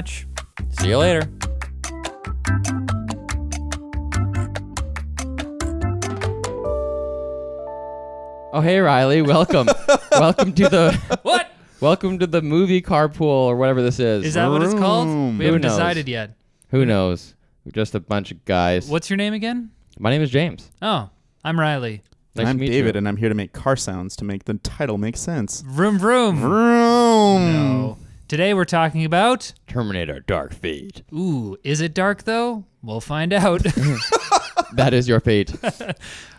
See you later. Oh, hey, Riley. Welcome. Welcome to the... What? Welcome to the movie carpool or whatever this is. Is that what it's called? We haven't knows? decided yet. Who knows? We're just a bunch of guys. What's your name again? My name is James. Oh, I'm Riley. Nice I'm to meet David, you. and I'm here to make car sounds to make the title make sense. Vroom vroom. Vroom. No. Today we're talking about... Terminator Dark Fate. Ooh, is it dark though? We'll find out. That is your fate.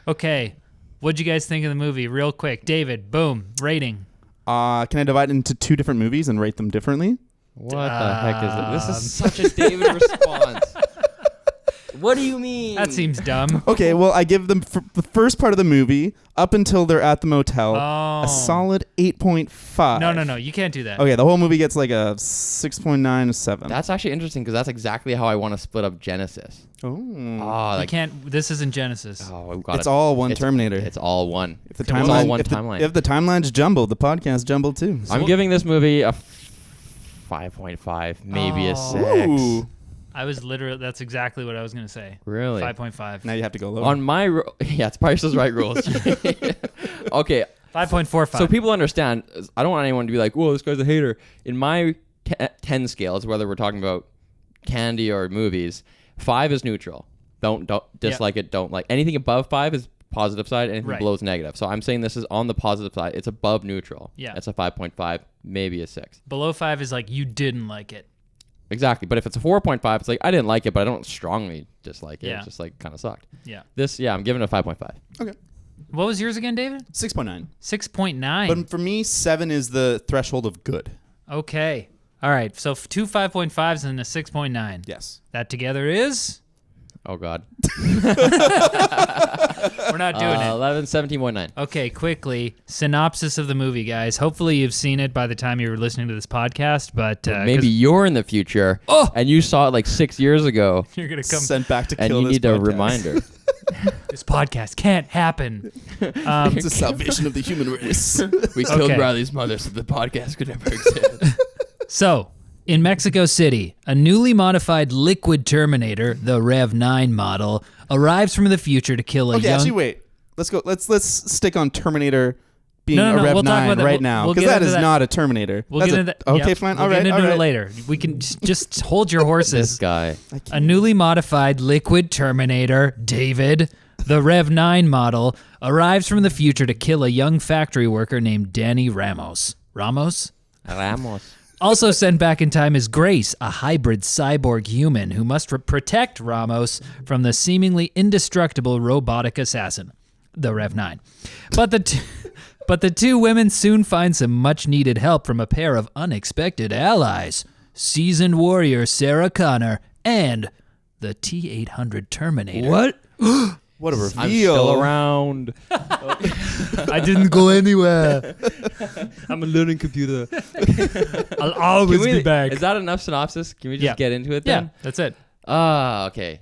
Okay. What'd you guys think of the movie? Real quick. David, boom. Rating. Can I divide it into two different movies and rate them differently? What the heck is it? This is such a David response. What do you mean? That seems dumb. Okay, well, I give them the first part of the movie up until they're at the motel Oh. a solid 8.5. No. You can't do that. Okay, the whole movie gets like a 6.9 to 7. That's actually interesting because that's exactly how I want to split up Genesis. Oh. You can't. This isn't Genesis. Oh, we got It's all one It's- Terminator. It's all one. If the It's all timeline, one if the, timeline. if the timeline's jumbled, the podcast jumbled too. I'm giving this movie a 5.5, maybe a 6. Ooh. I was literally... That's exactly what I was going to say. Really? 5.5. Now you have to go lower. On my... yeah, it's Price is Right rules. Okay. 5.45. So people understand. I don't want anyone to be like, whoa, this guy's a hater. In my 10 scales, whether we're talking about candy or movies, 5 is neutral. Don't dislike it. Don't like anything above 5 is positive side. Anything Right. below is negative. So I'm saying this is on the positive side. It's above neutral. Yeah. It's a 5.5, maybe a 6. Below 5 is like you didn't like it. Exactly. But if it's a 4.5, it's like I didn't like it, but I don't strongly dislike it. Yeah. It's just like kind of sucked. Yeah. I'm giving it a 5.5. Okay. What was yours again, David? 6.9. 6.9. But for me, 7 is the threshold of good. Okay. All right. So two 5.5s and a 6.9. Yes. That together is... Oh, God. We're not doing it. 11, 17.9. Okay, quickly. Synopsis of the movie, guys. Hopefully you've seen it by the time you're listening to this podcast, but... Maybe you're in the future and you saw it like 6 years ago you're going to come... Sent back to and kill you this need a podcast. reminder. This podcast can't happen. It's the salvation of the human race. We killed Okay. Riley's mother so the podcast could never exist. So, in Mexico City, a newly modified liquid Terminator, the Rev 9 model, arrives from the future to kill a Okay, young... actually, wait. Let's go. Let's stick on Terminator being No, a Rev we'll talk 9 about that. right We'll- now we'll because get that into is that. not a Terminator. We'll That's get a- into that. Okay, Yep. fine. We'll All right. get All into it right. later. We can just hold your horses. This guy. A newly modified liquid Terminator, David, the Rev 9 model, arrives from the future to kill a young factory worker named Danny Ramos. Ramos? Also sent back in time is Grace, a hybrid cyborg human who must protect Ramos from the seemingly indestructible robotic assassin, the Rev 9. But the two women soon find some much-needed help from a pair of unexpected allies, seasoned warrior Sarah Connor and the T-800 Terminator. What? What a I'm reveal. still around. I didn't go anywhere. I'm a learning computer. I'll always be back. Is that enough synopsis? Can we just Yeah. get into it Yeah, then? that's it. Okay.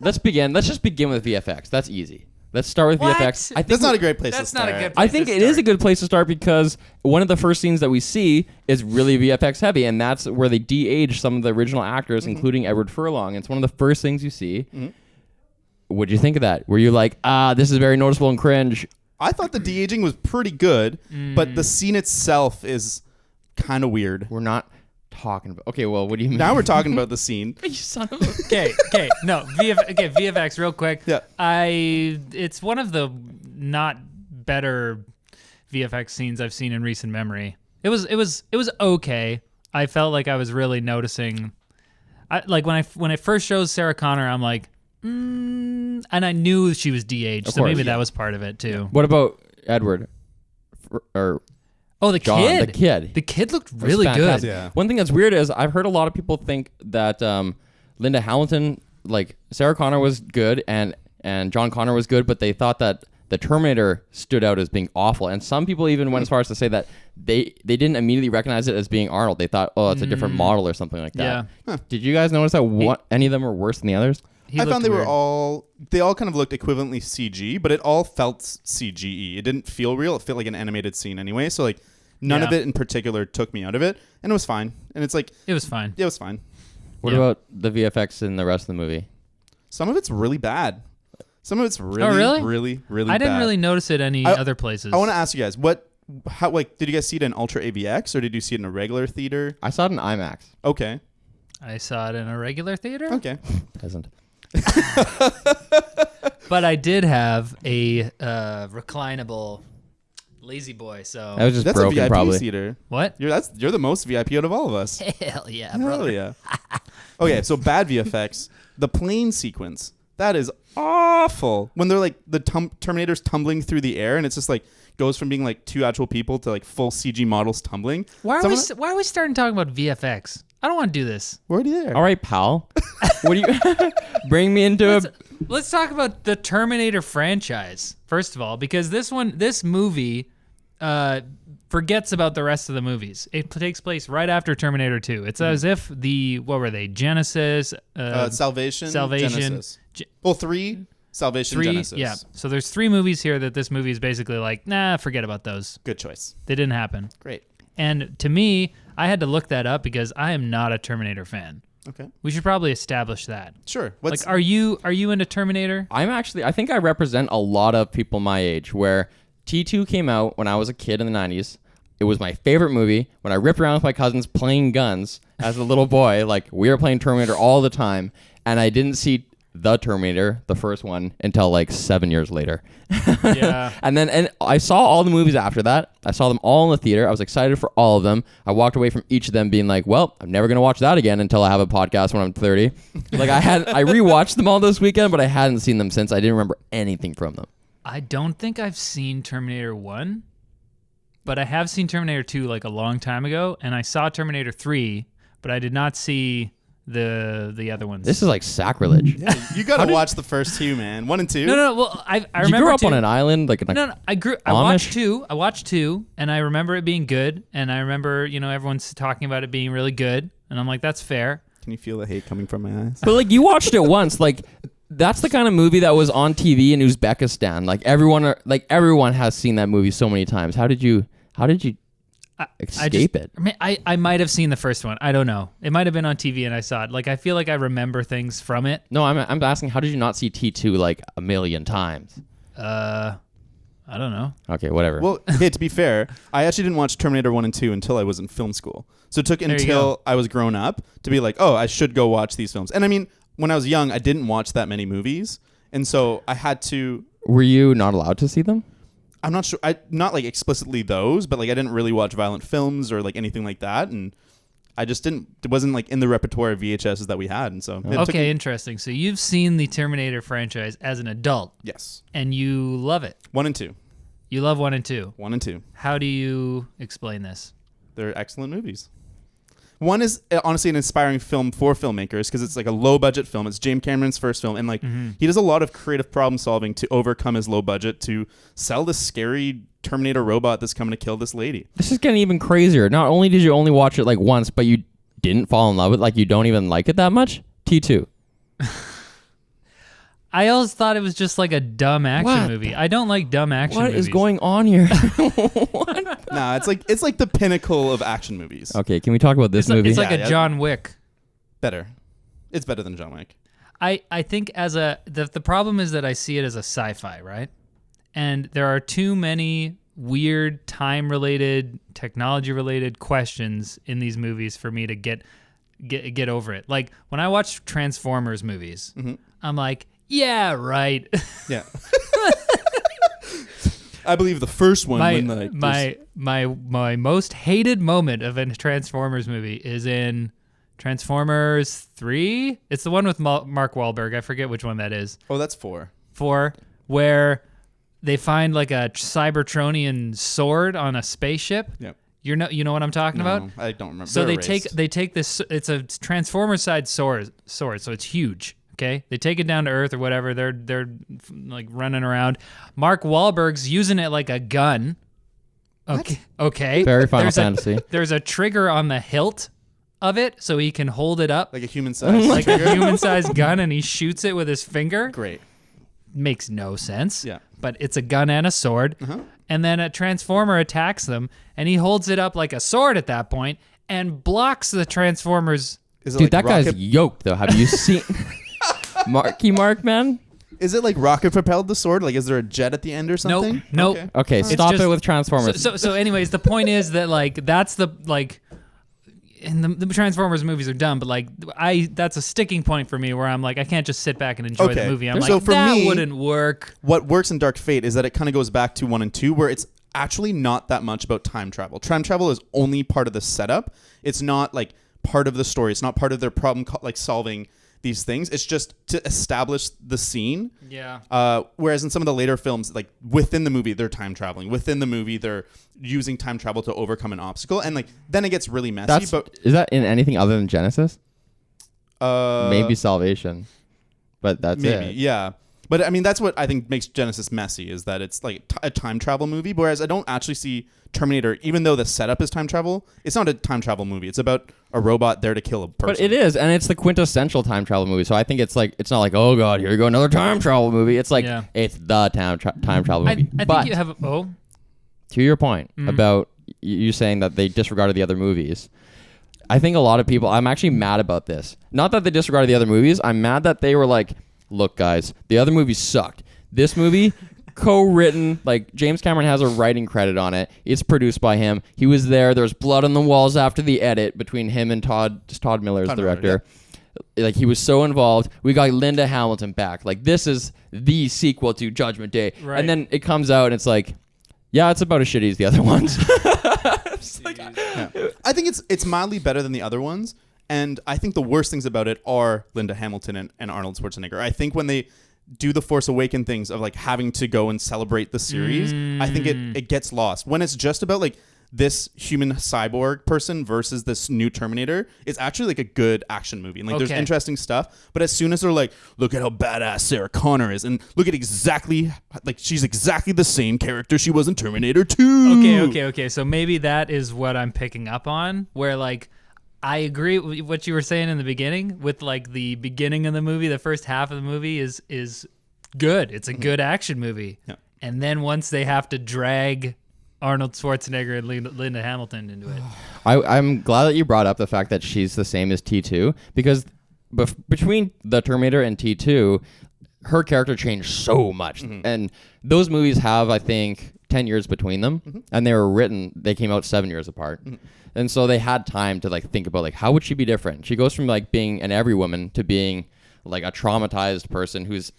Let's begin. Let's just begin with VFX. That's easy. Let's start with What? VFX. I think That's not a great place That's to not start. a good I place think to it is a start. good place to start because one of the first scenes that we see is really VFX heavy, and that's where they de-age some of the original actors, including Edward Furlong. It's one of the first things you see. What'd you think of that? Were you like, this is very noticeable and cringe? I thought the de-aging was pretty good, but the scene itself is kind of weird. We're not talking about... Okay, well, what do you mean? Now we're talking about the scene. You son of a... Okay. No, VFX real quick. Yeah. It's one of the not better VFX scenes I've seen in recent memory. It was okay. I felt like I was really noticing. Like when I first shows Sarah Connor, I'm like, and I knew she was de-aged, so course, maybe yeah. that was part of it too. What about Edward? Oh, the John, kid. the kid. The kid looked It was really good. fantastic. Yeah. One thing that's weird is I've heard a lot of people think that Linda Hamilton, like Sarah Connor was good and John Connor was good, but they thought that the Terminator stood out as being awful. And some people even went as far as to say that they didn't immediately recognize it as being Arnold. They thought, oh, it's a different model or something like that. Yeah. Did you guys notice that any of them were worse than the others? He I looked found they weird. all kind of looked equivalently CG, but it all felt CGE. It didn't feel real. It felt like an animated scene anyway. So like None of it in particular took me out of it, and it was fine. And it's like It was fine. it was fine. What about the VFX in the rest of the movie? Some of it's really bad. Some of it's really, really? really, really I didn't bad. really notice it any other places. I want to ask you guys, how did you guys see it in Ultra AVX or did you see it in a regular theater? I saw it in IMAX. Okay. I saw it in a regular theater. Okay. Doesn't. But I did have a reclinable lazy boy. So That was just That's broken, a VIP probably. theater. what? You're the most VIP out of all of us. Hell yeah, Hell brother. yeah. Okay, so bad VFX. The plane sequence. That is awful. When they're like the Terminator's tumbling through the air and it's just like goes from being like two actual people to like full CG models tumbling. Why are we starting talking about VFX? I don't want to do this. We're already there. All right, pal. What do you bring me into Let's talk about the Terminator franchise first of all, because this movie forgets about the rest of the movies. It takes place right after Terminator 2. It's as if what were they? Genesis, Salvation, Genesis. Well, 3, Salvation, 3, Genesis. yeah. So there's 3 movies here that this movie is basically like, nah, forget about those. Good choice. They didn't happen. Great. And to me, I had to look that up because I am not a Terminator fan. Okay. We should probably establish that. Sure. Like, are you into Terminator? I think I represent a lot of people my age where T2 came out when I was a kid in the 90s. It was my favorite movie. When I ripped around with my cousins playing guns as a little boy, like we were playing Terminator all the time, and I didn't see the Terminator, the first one, until like 7 years later. Yeah. And I saw all the movies after that. I saw them all in the theater. I was excited for all of them. I walked away from each of them being like, well, I'm never going to watch that again until I have a podcast when I'm 30. Like I rewatched them all this weekend, but I hadn't seen them since. I didn't remember anything from them. I don't think I've seen Terminator 1, but I have seen Terminator 2 like a long time ago, and I saw Terminator 3, but I did not see the other ones. This is like sacrilege. Yeah, you got to watch the first 2, man. 1 and 2. No. Well, I remember. You grew up 2. on an island, like No. I watched 2. I watched 2, and I remember it being good, and I remember everyone's talking about it being really good, and I'm like, that's fair. Can you feel the hate coming from my eyes? But like you watched it once, like that's the kind of movie that was on TV in Uzbekistan. Like everyone has seen that movie so many times. How did you escape it? I mean, I might have seen the first one. I don't know. It might have been on TV and I saw it. Like, I feel like I remember things from it. No, I'm asking, how did you not see T2 like a million times? I don't know. Okay, whatever. Well, hey, to be fair, I actually didn't watch Terminator 1 and 2 until I was in film school. So it took until I was grown up to be like, oh, I should go watch these films. And I mean, when I was young, I didn't watch that many movies. And so I had to... Were you not allowed to see them? I'm not sure. Not like explicitly those, but like I didn't really watch violent films or like anything like that. And I just didn't... It wasn't like in the repertoire of VHSs that we had. And so... Okay, interesting. So you've seen the Terminator franchise as an adult. Yes. And you love it. 1 and 2. You love 1 and 2. 1 and 2. How do you explain this? They're excellent movies. 1 is honestly an inspiring film for filmmakers because it's like a low budget film. It's James Cameron's first film, and like he does a lot of creative problem solving to overcome his low budget to sell this scary Terminator robot that's coming to kill this lady. This is getting even crazier. Not only did you only watch it like once, but you didn't fall in love with it. Like you don't even like it that much. T2. I always thought it was just like a dumb action movie. I don't like dumb action movies. What is going on here? Nah, it's like the pinnacle of action movies. Okay, can we talk about this movie? It's like Yeah. a John Wick. Better. It's better than John Wick. I think the problem is that I see it as a sci-fi, right? And there are too many weird time-related, technology-related questions in these movies for me to get over it. Like when I watch Transformers movies, I'm like, yeah, right. Yeah. I believe the first one my most hated moment of a Transformers movie is in Transformers 3. It's the one with Mark Wahlberg. I forget which one that is. Oh, that's 4. 4, where they find like a Cybertronian sword on a spaceship. Yep. You know what I'm talking about? No, I don't remember. So They're they take this. It's a Transformer side sword, so it's huge. Okay, they take it down to Earth or whatever. They're like running around. Mark Wahlberg's using it like a gun. Okay. Very Final Fantasy. There's a trigger on the hilt of it, so he can hold it up like a human-sized like a human-sized gun, and he shoots it with his finger. Great. Makes no sense. Yeah. But it's a gun and a sword. and then a Transformer attacks them, and he holds it up like a sword at that point and blocks the Transformers. Is it Dude, like that guy's yoked though. Have you seen Marky Mark, man? Is it like rocket propelled the sword? Like, is there a jet at the end or something? Nope. Okay. Okay, stop just- it with Transformers. So anyways, the point is that like that's the like. And the Transformers movies are dumb, but like that's a sticking point for me where I'm like I can't just sit back and enjoy the movie. I'm So like for that me, wouldn't work. What works in Dark Fate is that it kind of goes back to 1 and 2, where it's actually not that much about time travel. Time travel is only part of the setup. It's not like part of the story. It's not part of their problem, like solving these things. It's just to establish the scene. Yeah. Whereas in some of the later films, like within the movie, they're time traveling. Within the movie, they're using time travel to overcome an obstacle, and like then it gets really messy. Is that in anything other than Genesis? But Maybe Salvation, but that's maybe, it. yeah. But I mean, that's what I think makes Genesis messy, is that it's like a time travel movie. Whereas I don't actually see Terminator, even though the setup is time travel, it's not a time travel movie. It's about a robot there to kill a person. But it is, and it's the quintessential time travel movie. So I think it's not like, oh god, here we go, another time travel movie. It's like it's the time travel movie. I but think you have to your point about you saying that they disregarded the other movies, I think a lot of people. I'm actually mad about this. Not that they disregarded the other movies. I'm mad that they were like, look, guys, the other movies sucked. This movie, co-written, like James Cameron has a writing credit on it. It's produced by him. He was there. There's blood on the walls after the edit between him and Todd Miller's director. Like, he was so involved. We got Linda Hamilton back. Like, this is the sequel to Judgment Day. Right. And then it comes out and it's like, yeah, it's about as shitty as the other ones. I think it's mildly better than the other ones. And I think the worst things about it are Linda Hamilton and Arnold Schwarzenegger. I think when they do the Force Awakens things of like having to go and celebrate the series, I think it gets lost. When it's just about like this human cyborg person versus this new Terminator, it's actually like a good action movie. And like there's interesting stuff. But as soon as they're like, look at how badass Sarah Connor is, and look at exactly like she's exactly the same character she was in Terminator 2. Okay. So maybe that is what I'm picking up on, where like I agree with what you were saying in the beginning, with like the beginning of the movie, the first half of the movie is good. It's a good action movie. Yeah. And then once they have to drag Arnold Schwarzenegger and Linda Hamilton into it. I'm glad that you brought up the fact that she's the same as T2, because between the Terminator and T2, her character changed so much. And those movies have, I think, 10 years between them, and they came out 7 years apart. And so they had time to like think about like, how would she be different? She goes from like being an every woman to being like a traumatized person who's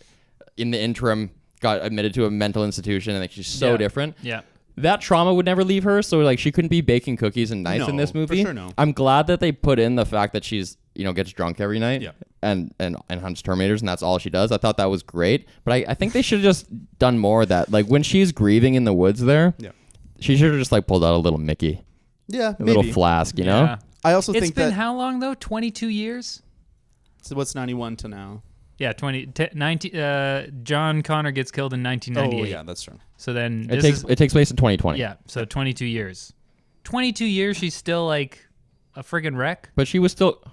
in the interim got admitted to a mental institution, and like she's so different. Yeah. That trauma would never leave her, so like she couldn't be baking cookies and nice in this movie. For sure, no. I'm glad that they put in the fact that she's, gets drunk every night and hunts Terminators, and that's all she does. I thought that was great, but I think they should have just done more of that. Like when she's grieving in the woods there, she should have just like pulled out a little Mickey. Yeah, a little flask, you know? I also It's think been that how long though? 22 years? So what's 91 to now? Yeah, 19 John Connor gets killed in 1998. Oh, yeah, that's true. So then It takes place in 2020. Yeah, so 22 years. 22 years, she's still like a friggin' wreck. But she was still...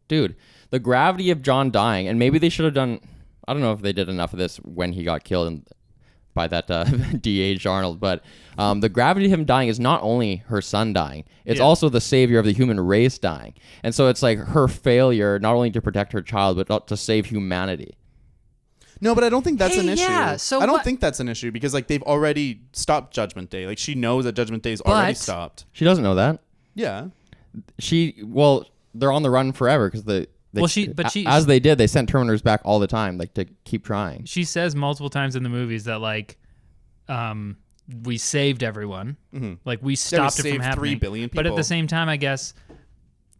Dude, the gravity of John dying, and maybe they should have done... I don't know if they did enough of this when he got killed by that de-aged Arnold, but the gravity of him dying is not only her son dying, it's also the savior of the human race dying. And so it's like her failure not only to protect her child, but to save humanity. No, but I don't think that's an issue. Yeah, so I don't think that's an issue because like they've already stopped Judgment Day. Like she knows that Judgment Day's already stopped. She doesn't know that. Yeah. They're on the run forever because as they did, they sent Terminators back all the time, like to keep trying. She says multiple times in the movies that like, we saved everyone, like we stopped it from happening. 3 billion people. But at the same time, I guess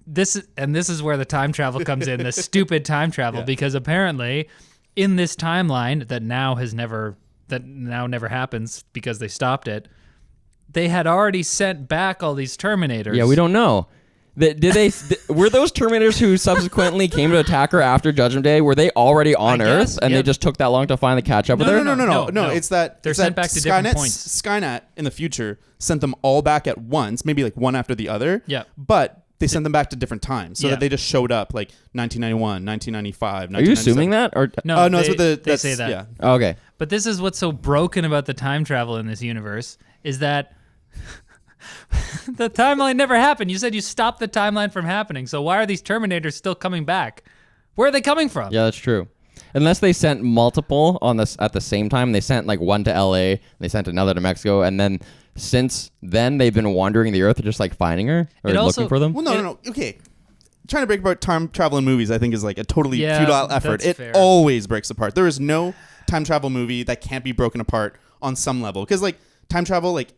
this is where the time travel comes in, the stupid time travel, because apparently in this timeline that now never happens because they stopped it, they had already sent back all these Terminators. Yeah, we don't know. Were those Terminators who subsequently came to attack her after Judgment Day, were they already on Earth and they just took that long to finally catch up with her? No. It's that they're sent back to different points. Skynet in the future sent them all back at once, maybe like one after the other. Yeah. But they sent them back to different times so that they just showed up like 1991, 1995, Are you assuming that? Or no, that's what they say that. Yeah. Okay. But this is what's so broken about the time travel in this universe is that the timeline never happened. You said you stopped the timeline from happening. So why are these Terminators still coming back? Where are they coming from? Yeah, that's true. Unless they sent multiple on this at the same time. They sent like one to LA, they sent another to Mexico, and then since then they've been wandering the earth, just like finding her or looking for them. Well, no. Okay. Trying to break apart time travel in movies, I think, is like a totally futile effort. It fair. always breaks apart. There is no time travel movie that can't be broken apart on some level. Because like time travel, like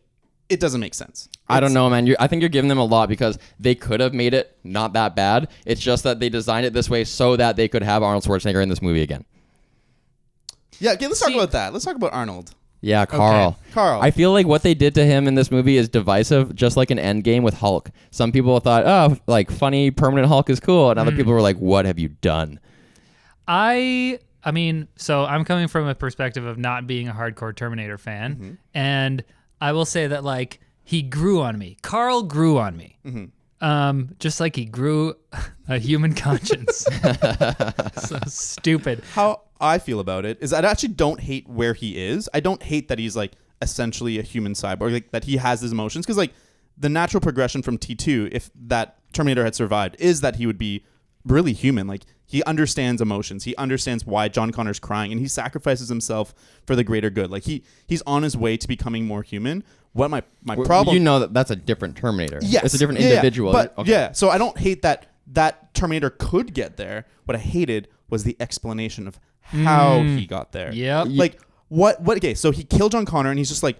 it doesn't make sense. I don't know, man. I think you're giving them a lot because they could have made it not that bad. It's just that they designed it this way so that they could have Arnold Schwarzenegger in this movie again. Yeah, okay, let's talk about that. Let's talk about Arnold. Yeah, Carl. Okay. Carl. I feel like what they did to him in this movie is divisive, just like an Endgame with Hulk. Some people thought, oh, like funny permanent Hulk is cool, and other people were like, what have you done? I mean, so I'm coming from a perspective of not being a hardcore Terminator fan, and I will say that like he grew on me. Carl grew on me. Just like he grew a human conscience. So stupid. How I feel about it is I actually don't hate where he is. I don't hate that he's like essentially a human cyborg, like that he has his emotions, because like the natural progression from T2, if that Terminator had survived, is that he would be really human. Like he understands emotions. He understands why John Connor's crying, and he sacrifices himself for the greater good. Like he's on his way to becoming more human. What my problem? You know that's a different Terminator. Yes. It's a different individual. But Okay. yeah, so I don't hate that Terminator could get there. What I hated was the explanation of how he got there. Yep. Like what okay, so he killed John Connor and he's just like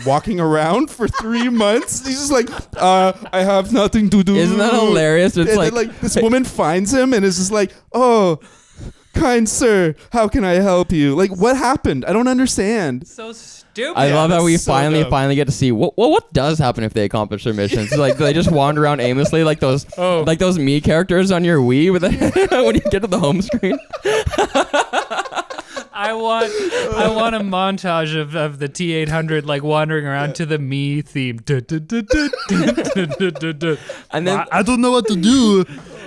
walking around for 3 months. He's just like, I have nothing to do. Isn't that hilarious? It's and like, then, this woman finds him and is just like, oh, kind sir, how can I help you? Like, what happened? I don't understand. So stupid. I love how we that's so dumb. finally get to see what does happen if they accomplish their missions. Like they just wander around aimlessly like those me characters on your Wii with when you get to the home screen. I want a montage of the T-800 like wandering around to the me theme. And then I don't know what to do.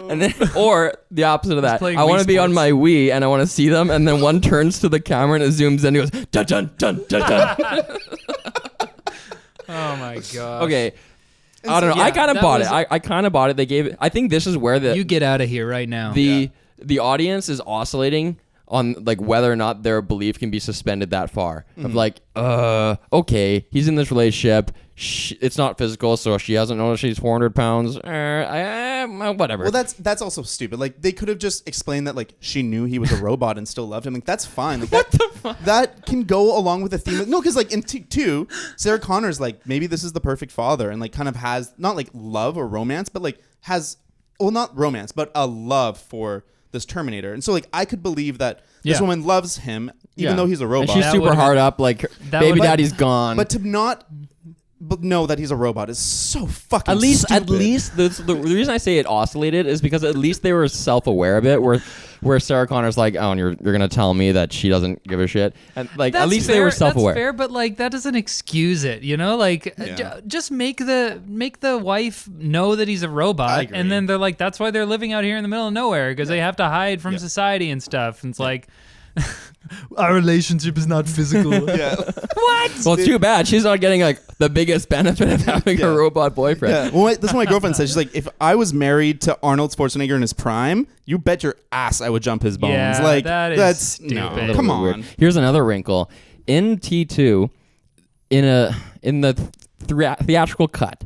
and then or the opposite of that. playing I want to Wii be on Sports. my Wii and I want to see them, and then one turns to the camera and it zooms in and goes dun dun dun dun dun. Oh my god. Okay. I don't know. yeah, I kind of that bought was- it. I kind of bought it. They gave it. I think this is where You get out of here right now. the audience is oscillating on like whether or not their belief can be suspended that far. Of like, okay, he's in this relationship. It's not physical, so she hasn't noticed she's 400 pounds. Whatever. Well, that's also stupid. Like they could have just explained that like she knew he was a robot and still loved him. Like that's fine. Like what the fuck? That can go along with the theme. No, because like in T2, Sarah Connor's like maybe this is the perfect father and like kind of has not like love or romance, but like has not romance, but a love for this Terminator. And so like I could believe that this Yeah. woman loves him even Yeah. though he's a robot. And she's That super would've hard been- up. Like that baby would've- daddy's gone. But to not know that he's a robot is so fucking At least stupid. the reason I say it oscillated is because at least they were self-aware of it. Where Sarah Connor's like, oh, and you're gonna tell me that she doesn't give a shit, and like That's at least fair, they were self-aware. That's fair, but like that doesn't excuse it, you know? Like Yeah. just make the wife know that he's a I robot, agree. and then they're like, that's why they're living out here in the middle of nowhere because they have to hide from Yeah. society and stuff. And it's like, our relationship is not physical. Yeah. What? Well, it's too bad she's not getting like the biggest benefit of having Yeah. a robot boyfriend. Yeah. Well, that's what my girlfriend said. She's like, if I was married to Arnold Schwarzenegger in his prime, you bet your ass I would jump his bones. Yeah, like that is that's stupid. no. A little Come bit on. weird. Here's another wrinkle. In T2, in the theatrical cut,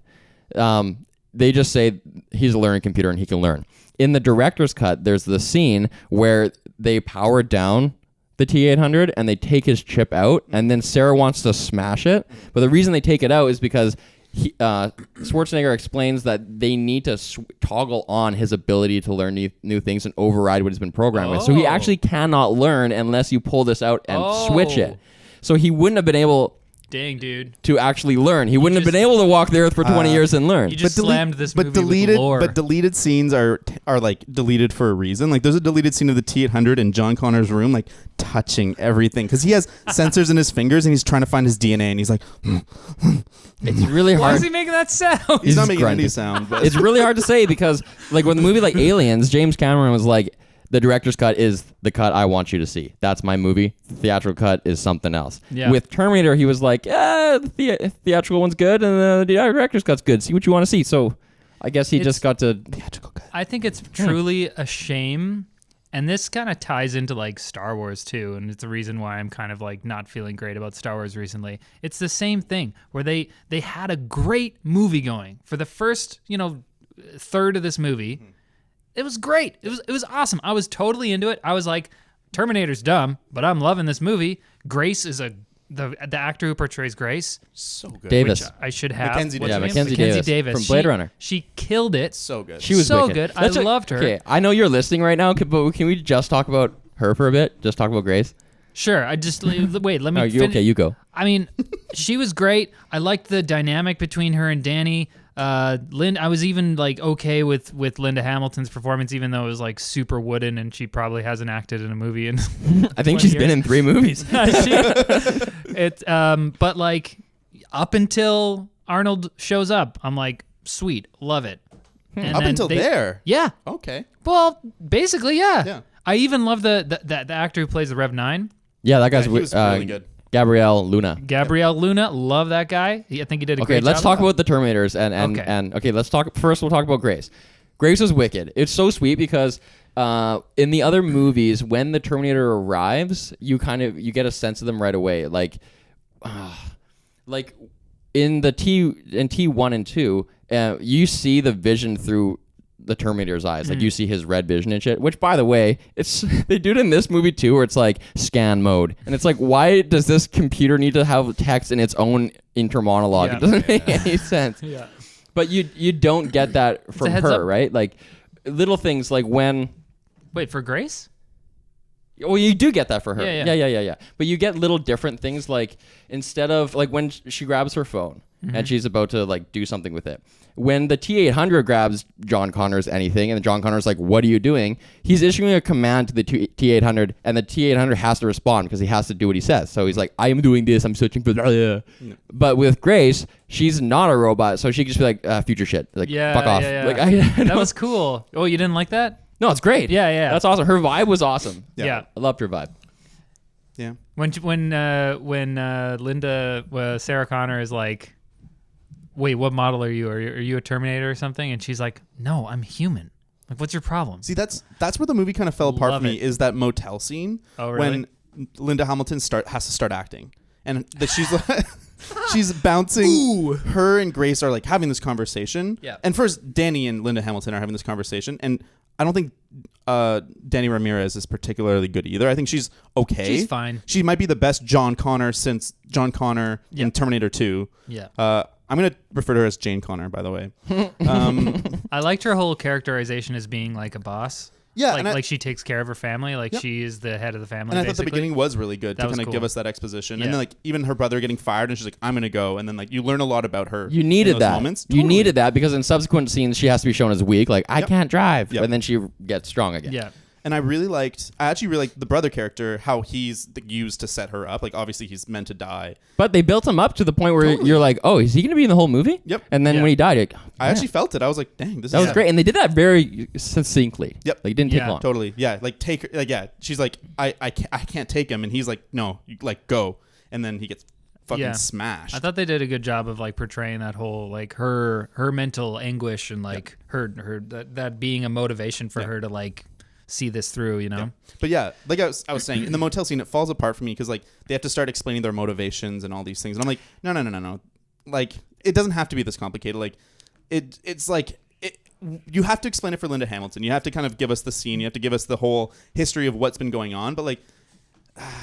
they just say he's a learning computer and he can learn. In the director's cut, there's the scene where they power down the T-800 and they take his chip out, and then Sarah wants to smash it. But the reason they take it out is because Schwarzenegger explains that they need to toggle on his ability to learn new things and override what has been programmed with. So he Oh. actually cannot learn unless you pull this out and switch it. Oh. So he wouldn't have been able Dang, dude. to actually learn. He wouldn't have just- been able to walk the earth for 20 years and learn. You just slammed this movie deleted, with lore. But deleted scenes are like deleted for a reason. Like there's a deleted scene of the T-800 in John Connor's room, like touching everything because he has sensors in his fingers and he's trying to find his DNA and he's like, It's really Why hard. is he making that sound? he's not just making grunting. any sound. But It's really hard to say because, like, with a movie like Aliens, James Cameron was like, the director's cut is the cut I want you to see. That's my movie. The theatrical cut is something else. Yeah. With Terminator, he was like, the theatrical one's good, and the director's cut's good. See what you want to see. So I guess he just got to theatrical cut. I think it's truly a shame. And this kind of ties into like Star Wars too, and it's the reason why I'm kind of like not feeling great about Star Wars recently. It's the same thing where they had a great movie going for the first, third of this movie. It was great. It was awesome. I was totally into it. I was like, Terminator's dumb, but I'm loving this movie. Grace is the actor who portrays Grace. So good. Davis. Which I should have. Mackenzie What's her Davis. name? Mackenzie Davis from Blade Runner. She killed it. So good. She was so wicked. good. I loved her. Okay, I know you're listening right now, but can we just talk about her for a bit? Just talk about Grace? Sure. I just wait. Let me. No, you go. I mean, she was great. I liked the dynamic between her and Danny. I was even like okay with Linda Hamilton's performance, even though it was like super wooden, and she probably hasn't acted in a movie in. I think she's been in 3 movies. But like up until Arnold shows up, I'm like, sweet, love it. And Up then until there. Yeah. Okay. Well, basically, yeah. Yeah. I even love the actor who plays the Rev 9. Yeah, that guy's Yeah, he was really good. Gabrielle Luna. Gabrielle Luna, love that guy. I think he did a Okay, great let's job. talk about the Terminators and okay, let's talk first. We'll talk about Grace. Grace was wicked. It's so sweet because in the other movies, when the Terminator arrives, you get a sense of them right away. Like in T1 and 2, you see the vision through the Terminator's eyes. Like you see his red vision and shit, which by the way, they do it in this movie too, where it's like scan mode. And it's like, why does this computer need to have text in its own inner monologue? Yeah. It doesn't make any sense. Yeah. But you don't get that from heads her, up. right? Like little things like when Wait, for Grace? well, you do get that for her. Yeah. Yeah. But you get little different things like instead of like when she grabs her phone and she's about to like do something with it. When the T-800 grabs John Connor's anything and John Connor's like, what are you doing? He's issuing a command to the T-800 and the T-800 has to respond because he has to do what he says. So he's like, I am doing this. I'm searching for... But with Grace, she's not a robot. So she can just be like, future shit. Like, fuck off. Yeah. Like, That was cool. Oh, you didn't like that? No, it's great. Yeah. That's awesome. Her vibe was awesome. Yeah. I loved her vibe. Yeah. When Linda Sarah Connor is like, wait, what model are you? Are you a Terminator or something? And she's like, no, I'm human. Like, what's your problem? See, that's where the movie kind of fell apart Love for me. it. Is that motel scene Oh, really? when Linda Hamilton has to start acting, and she's like, she's bouncing. Ooh. Her and Grace are like having this conversation. Yeah. And first, Danny and Linda Hamilton are having this conversation, and I don't think Danny Ramirez is particularly good either. I think she's okay. She's fine. She might be the best John Connor since John Connor in Terminator 2. Yeah. I'm going to refer to her as Jane Connor, by the way. I liked her whole characterization as being like a boss. Yeah, Like, and I- like she takes care of her family. Like she is the head of the family. And I thought the basically. beginning was really good That to was kind of cool. give us that exposition. Yeah. And then like even her brother getting fired and she's like, I'm going to go. And then like you learn a lot about her. You in needed those that. moments. You Totally. needed that because in subsequent scenes she has to be shown as weak. Like I can't drive, Yep. and then she gets strong again. Yeah. And I actually really liked the brother character, how he's used to set her up. Like obviously he's meant to die. But they built him up to the point where you're like, oh, is he going to be in the whole movie? Yep. And then Yeah. when he died, you're like, I actually felt it. I was like, dang, this that is was great, and they did that very succinctly. Yep. Like it didn't take Yeah, long. Totally. Yeah. Like take her. Like, yeah. She's like, I can't take him. And he's like, no, you, like go. And then he gets fucking Yeah. smashed. I thought they did a good job of like portraying that whole like her mental anguish and like her that being a motivation for her to like see this through, you know? But yeah, like I was saying, in the motel scene, it falls apart for me because like they have to start explaining their motivations and all these things, and I'm like, no. Like it doesn't have to be this complicated. Like it's like you have to explain it for Linda Hamilton. You have to kind of give us the scene. You have to give us the whole history of what's been going on. But like,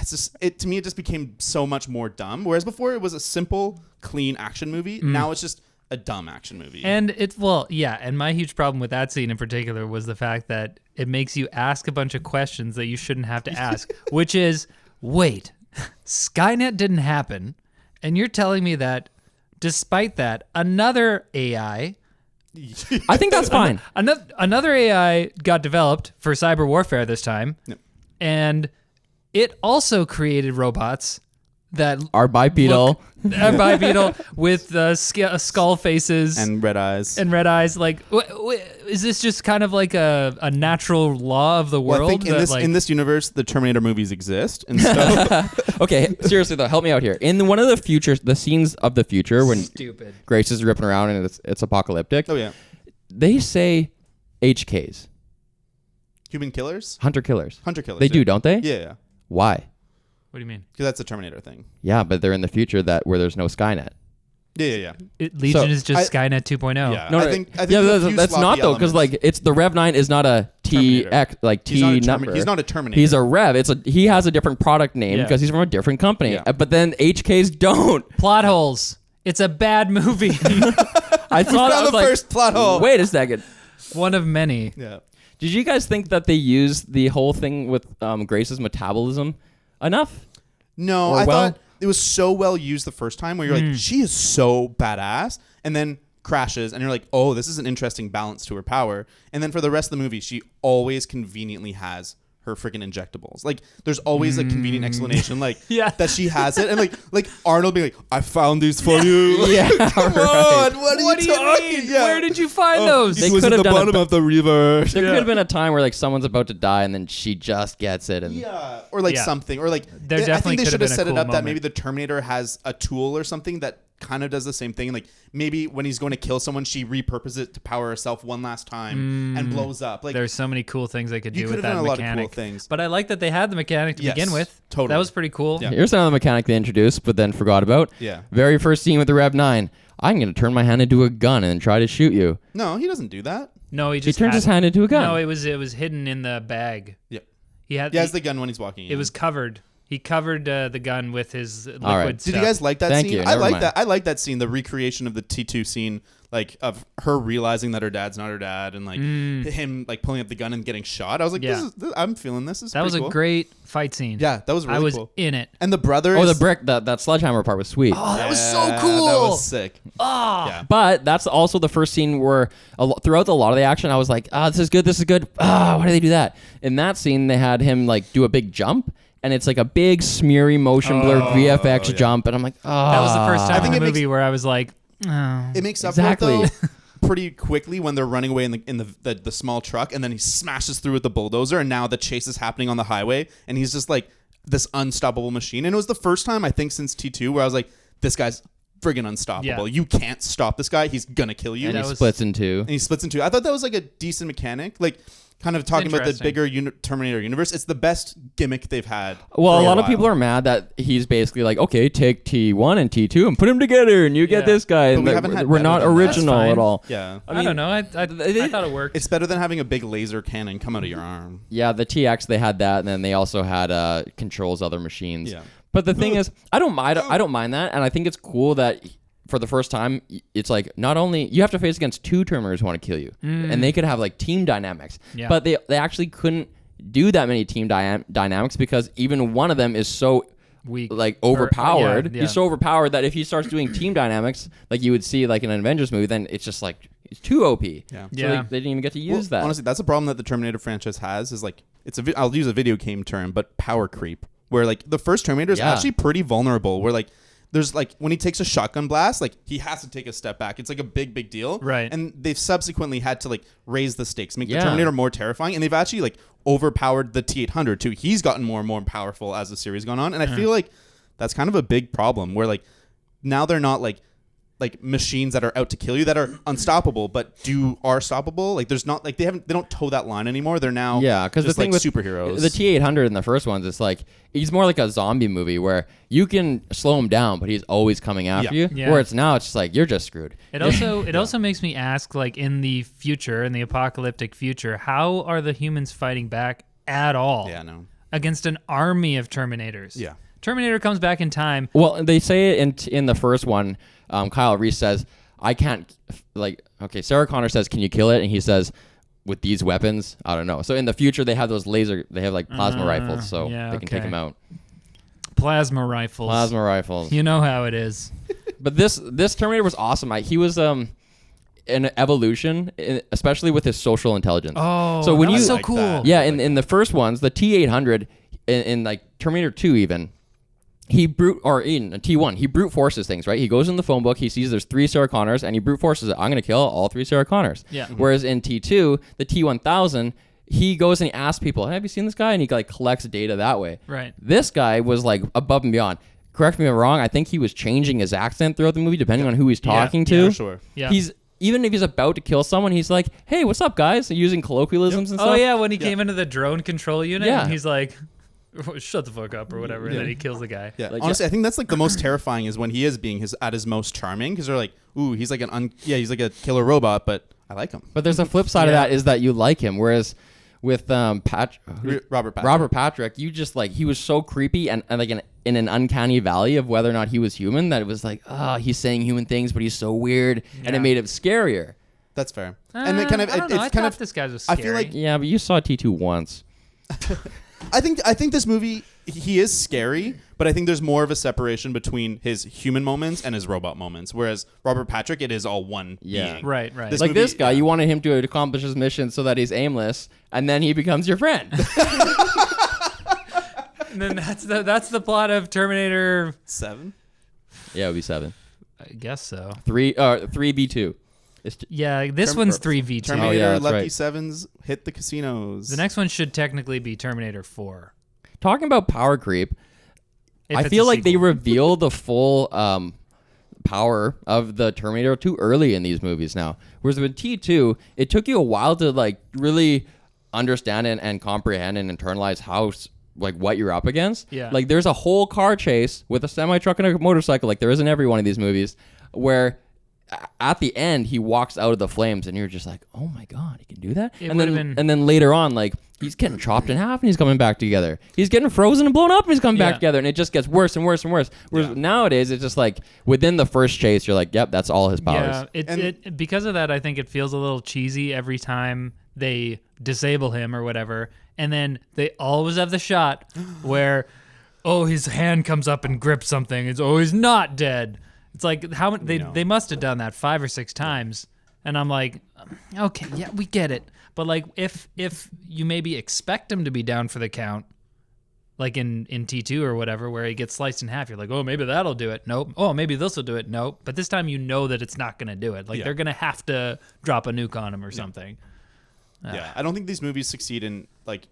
it's just to me, it just became so much more dumb. Whereas before it was a simple, clean action movie. Now it's just a dumb action movie. And and my huge problem with that scene in particular was the fact that it makes you ask a bunch of questions that you shouldn't have to ask, which is, wait, Skynet didn't happen, and you're telling me that despite that, another AI, I think that's fine. another AI got developed for cyber warfare this time, Yep. and it also created robots that Our bipedal. a bipedal with skull faces And red eyes. and red eyes. Like, is this just kind of like a natural law of the world? Well, I think in this universe, the Terminator movies exist, and so Okay, seriously though, help me out here. In one of the scenes of the future when stupid. Grace is ripping around and it's apocalyptic, oh yeah, they say HKs, human killers, hunter killers. They do, don't they? Yeah, Why? What do you mean? because that's a Terminator thing. Yeah, but they're in the future where there's no Skynet. Yeah. Legion is just I- Skynet 2.0. Yeah. No, I no, think yeah, there's a few that's not sloppy though, because elements. like it's the Rev 9 is not a Terminator. TX like He's not T a number. He's not a Terminator. He's a Rev. He has a different product name Yeah. because he's from a different company. Yeah. But then HKs don't. Plot holes. It's a bad movie. I thought I found was the like, first plot hole. Wait a second. One of many. Yeah. Did you guys think that they used the whole thing with Grace's metabolism enough? No, Or I well- thought it was so well used the first time where you're like, she is so badass, and then crashes, and you're like, oh, this is an interesting balance to her power. And then for the rest of the movie, she always conveniently has her freaking injectables. Like, there's always a convenient explanation, like Yeah. that she has it, and like Arnold being like, I found these for you. Yeah, Come right. on, what are What do you you talking? mean? Yeah. Where did you find Oh, those? They It was could at have the done it bottom of the river. There could have been a time where like someone's about to die and then she just gets it. And Yeah, or like Yeah. something, or like There I definitely think they could should have have been a set it cool up that moment. maybe the Terminator has a tool or something that kind of does the same thing. Like maybe when he's going to kill someone, she repurposes it to power herself one last time and blows up. Like There's so many cool things they could You do could with have that done a lot of mechanic. cool things. But I like that they had the mechanic to Yes, begin with. totally. That was pretty cool. Yeah. here's another mechanic they introduced but then forgot about. Yeah. Very first scene with the Rev 9. I'm going to turn my hand into a gun and try to shoot you. no, he doesn't do that. No, he He just turns had his it. hand into a gun. No, it was hidden in the bag. Yeah, He had he has the gun when he's walking. it was covered. He covered the gun with his liquid right. stuff. Did you guys like that Thank scene? you, I never like mind. that. I like that scene. The recreation of the T2 scene, like of her realizing that her dad's not her dad, and like him like pulling up the gun and getting shot. I was like, Yeah. I'm feeling this. Is That was pretty a cool. great fight scene. Yeah, that was really I was cool. in it. And the brother. Oh, the brick, that sledgehammer part was sweet. Oh, that was so Yeah, cool. That was sick. Oh. Yeah. But that's also the first scene where throughout a lot of the action, I was like, this is good, this is good. Why do they do that? In that scene, they had him like do a big jump, and it's like a big smeary motion blur VFX yeah. jump, and I'm like, That was the first time think in the it makes- movie where I was like, oh. It makes up Exactly. for it though pretty quickly when they're running away in the small truck, and then he smashes through with the bulldozer, and now the chase is happening on the highway, and he's just like this unstoppable machine. And it was the first time I think since T2 where I was like, this guy's friggin' unstoppable. Yeah. You can't stop this guy. He's gonna kill you. and that he was- splits in two. And he splits in two. I thought that was like a decent mechanic. Like kind of talking about the interesting. bigger Terminator universe. It's the best gimmick they've had. Well, for a lot of while. people are mad that he's basically like, okay, take T1 and T2 and put them together, and you get Yeah. this guy. But And we like, haven't had we're better not than that. original That's at fine. all. Yeah. I don't know. I thought it worked. It's better than having a big laser cannon come out of your arm. Yeah, the TX they had that, and then they also had controls other machines. Yeah. But the thing is, I don't mind that, and I think it's cool that for the first time, it's like not only you have to face against two Terminators who want to kill you, and they could have like team dynamics. Yeah. But they actually couldn't do that many team dynamics because even one of them is so Weak. like overpowered. yeah. He's so overpowered that if he starts doing team dynamics like you would see like in an Avengers movie, then it's just like it's too OP. Yeah. So Yeah. they didn't even get to use Well, that. Honestly, that's a problem that the Terminator franchise has. Is like I'll use a video game term, but power creep. Where like the first Terminator is Yeah. actually pretty vulnerable. Where like there's like when he takes a shotgun blast, like he has to take a step back. It's like a big deal. Right. And they've subsequently had to like raise the stakes, make Yeah. the Terminator more terrifying, and they've actually like overpowered the T-800 too. He's gotten more and more powerful as the series gone on, and I feel like that's kind of a big problem. Where like now they're not like machines that are out to kill you that are unstoppable but are stoppable. Like there's not like they don't toe that line anymore. They're now Yeah, because the just thing like with superheroes. the T-800 in the first ones, it's like he's more like a zombie movie where you can slow him down, but he's always coming after Yeah. you. Yeah. Where it's now, it's just like you're just screwed. It also makes me ask, like in the future, in the apocalyptic future, how are the humans fighting back at all yeah, no. against an army of Terminators? Yeah. Terminator comes back in time. Well, they say it in the first one. Kyle Reese says, "I can't." Okay, Sarah Connor says, "Can you kill it?" And he says, "With these weapons, I don't know." So in the future, they have those they have like plasma rifles, so yeah, they can take okay. him out. Plasma rifles. Plasma rifles. You know how it is. But this Terminator was awesome. He was an evolution, especially with his social intelligence. Oh, so when that was you so like cool. that. yeah, in the first ones, the T-800 in like Terminator 2 even, he brute or in T1 he brute forces things, right? He goes in the phone book, he sees there's 3 Sarah Connors, and he brute forces it. I'm gonna kill all 3 Sarah Connors. Yeah. Whereas in T2, the T1000, he goes and he asks people, have you seen this guy? And he like collects data that way. Right. This guy was like above and beyond. Correct me if I'm wrong. I think he was changing his accent throughout the movie depending on who he's talking to. For sure. Yeah. Even if he's about to kill someone, he's like, hey, what's up, guys? Using colloquialisms and stuff. Oh yeah, when he came into the drone control unit, Yeah. and he's like, shut the fuck up or whatever, and then he kills the guy. Yeah, Like, honestly, I think that's like the most terrifying is when he is being at his most charming because they're like, ooh, he's like he's like a killer robot, but I like him. But there's a flip side of that is that you like him, whereas with Robert Patrick. Robert Patrick, you just like he was so creepy and like in an uncanny valley of whether or not he was human that it was like, he's saying human things, but he's so weird, and it made it scarier. That's fair. And it kind of I don't know. I it's kind thought of this guy was scary. I feel like Yeah, but you saw T2 once. I think this movie he is scary, but I think there's more of a separation between his human moments and his robot moments. Whereas Robert Patrick, it is all one being. Right. This guy, you wanted him to accomplish his mission so that he's aimless, and then he becomes your friend. And then that's the plot of Terminator 7. Yeah, it would be 7. I guess so. 3B2. Yeah, this one's 3v2. Terminator yeah, that's Lucky right. Sevens hit the casinos. The next one should technically be Terminator 4. Talking about power creep, If I it's feel a like they sequel. reveal the full power of the Terminator too early in these movies now. Whereas with T2, it took you a while to like really understand and comprehend and internalize how like what you're up against. Yeah. Like there's a whole car chase with a semi truck and a motorcycle, like there is in every one of these movies, where at the end he walks out of the flames and you're just like, oh my god, he can do that. It And would've then been- and then later on, like he's getting chopped in half and he's coming back together. He's getting frozen and blown up and he's coming Yeah. back together, and it just gets worse and worse and worse. Whereas nowadays it's just like within the first chase you're like, yep, that's all his powers. Yeah, it because of that, I think it feels a little cheesy every time they disable him or whatever, and then they always have the shot where, oh, his hand comes up and grips something. It's he's not dead. It's like how they must have done that 5 or 6 times, and I'm like, okay, yeah, we get it, but like if you maybe expect him to be down for the count, like in T2 or whatever, where he gets sliced in half, you're like, oh, maybe that'll do it. Nope. Oh, maybe this will do it. Nope. But this time you know that it's not going to do it. Like they're going to have to drop a nuke on him or something. Yeah, I don't think these movies succeed in like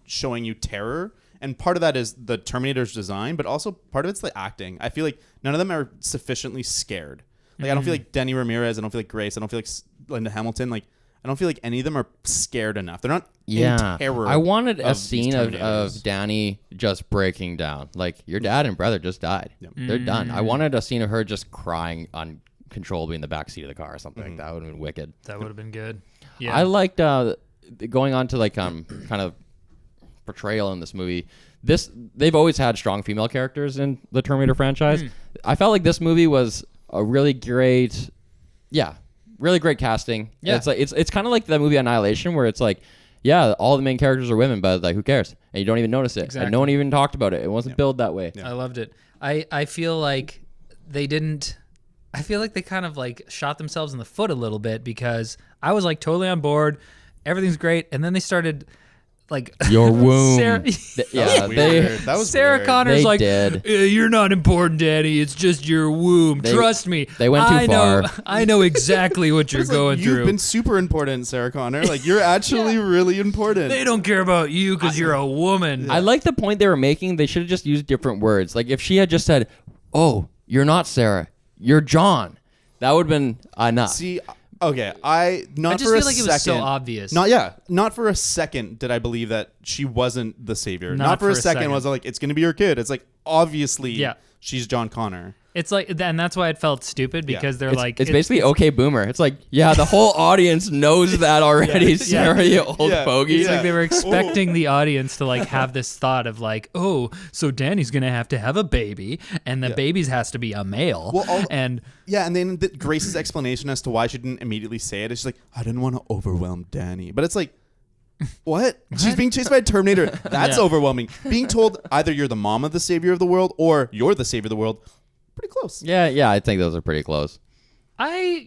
showing you terror, and part of that is the Terminator's design, but also part of it's the acting. I feel like none of them are sufficiently scared. Like I don't feel like Denny Ramirez, I don't feel like Grace, I don't feel like Linda Hamilton. Like I don't feel like any of them are scared enough. They're not in terror. I wanted a of these scene of Terminators. Danny just breaking down. Like your dad and brother just died. They're done. I wanted a scene of her just crying uncontrollably in the back seat of the car or something like that. That would have been wicked. That would have been good. Yeah. I liked going on to like kind of portrayal in this movie. They've always had strong female characters in the Terminator franchise. I felt like this movie was a really great, really great casting. Yeah. It's kind of like the movie Annihilation, where it's like, yeah, all the main characters are women, but like who cares? And you don't even notice it. Exactly. And no one even talked about it. It wasn't billed that way. I loved it. I feel like they didn't. I feel like they kind of like shot themselves in the foot a little bit, because I was like totally on board. Everything's great, and then they started like Your womb. Sarah, That was Sarah weird. Connor's They like, did. You're not important, Daddy. It's just your womb. Trust me. they went too I know, far. I know exactly what you're It's like, going you've through. been super important, Sarah Connor. Like you're actually really important. They don't care about you because you're a woman. I like the point they were making. They should have just used different words. Like if she had just said, "Oh, you're not Sarah, you're John," that would have been enough. See, okay, I just for a feel like it was so second- obvious. Not for a second did I believe that she wasn't the savior. Not for a second was I like, it's gonna be her kid. It's like obviously she's John Connor. It's like, and that's why it felt stupid, because they're like, It's basically okay, boomer. It's like, yeah, the whole audience knows that already, Sarah, you old bogey. It's like they were expecting the audience to like have this thought of like, oh, so Danny's gonna have to have a baby, and the baby has to be a male. Well, and then Grace's explanation as to why she didn't immediately say it is she's like, I didn't want to overwhelm Danny. But it's like, what? She's being chased by a Terminator. That's overwhelming. Being told either you're the mom of the savior of the world or you're the savior of the world, pretty close. Yeah, I think those are pretty close. I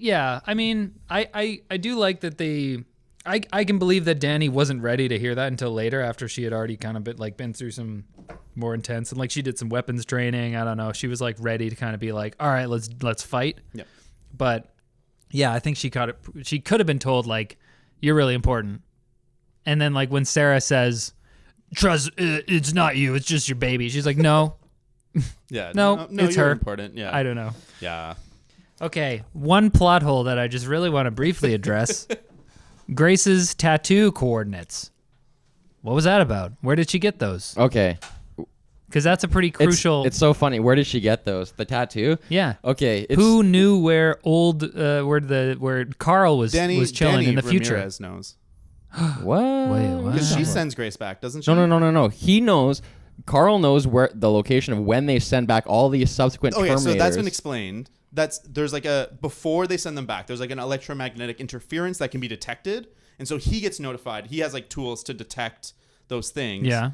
do like that I can believe that Danny wasn't ready to hear that until later, after she had already kind of been through some more intense, and like she did some weapons training. I don't know. She was like ready to kind of be like, all right, let's fight. Yeah. But yeah, I think she caught it. She could have been told like, you're really important. And then like when Sarah says, "Trust, it's not you, it's just your baby," she's like, no, Yeah. no, it's you're her. important. Yeah. I don't know. Yeah. Okay, one plot hole that I just really want to briefly address. Grace's tattoo coordinates. What was that about? Where did she get those? Okay. Because that's a pretty crucial. It's so funny. Where did she get those? The tattoo? Yeah. Okay. Who knew where where Carl was chilling Danny in the future? Ramirez knows. What? Wait, what? Because she sends Grace back, doesn't she? No. He knows. Carl knows where the location of when they send back all these subsequent Okay, Terminators. so that's been explained. There's like before they send them back, there's like an electromagnetic interference that can be detected, and so he gets notified. He has like tools to detect those things. Yeah.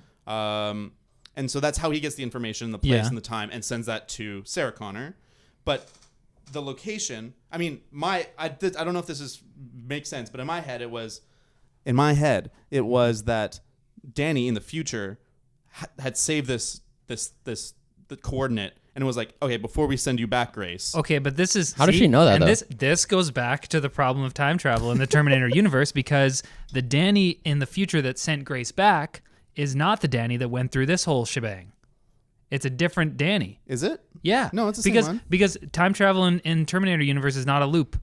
And so that's how he gets the information, the place, and the time, and sends that to Sarah Connor. But the location, I mean, I don't know if this makes sense, but in my head it was that Danny in the future had saved the coordinate, and it was like, okay, before we send you back, Grace. Okay, but this is How does she know that, and though? this goes back to the problem of time travel in the Terminator universe, because the Danny in the future that sent Grace back is not the Danny that went through this whole shebang. It's a different Danny. Is it? Yeah. No, it's the same one. Because time travel in Terminator universe is not a loop.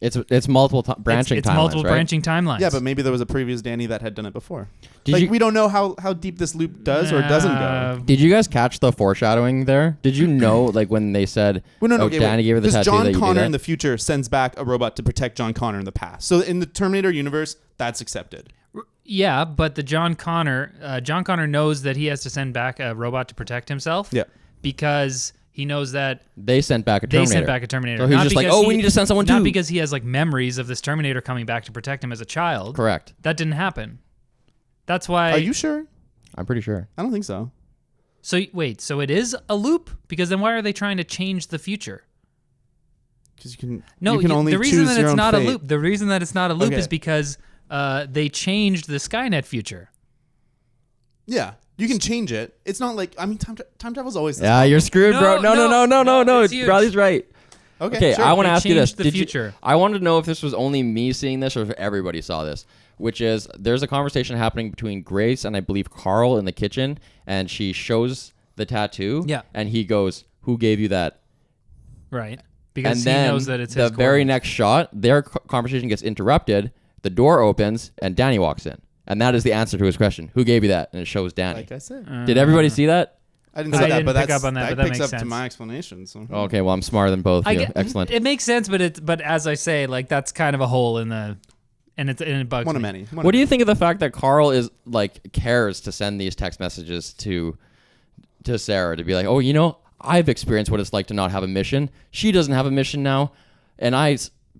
It's multiple branching It's timelines, multiple right? branching timelines. Yeah, but maybe there was a previous Danny that had done it before. Did We don't know how deep this loop does or doesn't go. Did you guys catch the foreshadowing there? Did you know, like, when they said, Danny gave her the tattoo John that you Connor do in that? the future sends back a robot to protect John Connor in the past. So in the Terminator universe, that's accepted. Yeah, but the John Connor knows that he has to send back a robot to protect himself. Yeah. Because he knows that They sent back a Terminator. they sent back a Terminator. So he's Not just like, because we need to send someone too. Not because he has like memories of this Terminator coming back to protect him as a child. Correct. That didn't happen. That's why. Are you sure? I'm pretty sure. I don't think so. So wait, so it is a loop? Because then why are they trying to change the future? Because you can. No, you can only the reason choose that your it's own not fate. a loop. The reason that it's not a loop Okay. is because they changed the Skynet future. Yeah, you can change it. It's not like time travel is always. This Yeah, you're screwed, bro. No. it's huge. Bradley's right. Okay, sure. I want to They ask you this. changed the Did you- future. I wanted to know if this was only me seeing this or if everybody saw this, which is there's a conversation happening between Grace and I believe Carl in the kitchen, and she shows the tattoo. Yeah. And he goes, "Who gave you that?" Right. Because And he then knows that it's the his very coordinates. next shot, their conversation gets interrupted. The door opens and Danny walks in, and that is the answer to his question: "Who gave you that?" And it shows Danny. Like I said, Did everybody see that? I didn't I say that, didn't but pick that's, up on that, but that picks makes up to sense. my explanation. So Okay, well I'm smarter than both of you. Excellent. It makes sense, but as I say, like that's kind of a hole in the, and it bugs one me. of many. What do you think of the fact that Carl is like cares to send these text messages to Sarah to be like, oh, I've experienced what it's like to not have a mission. She doesn't have a mission now, and I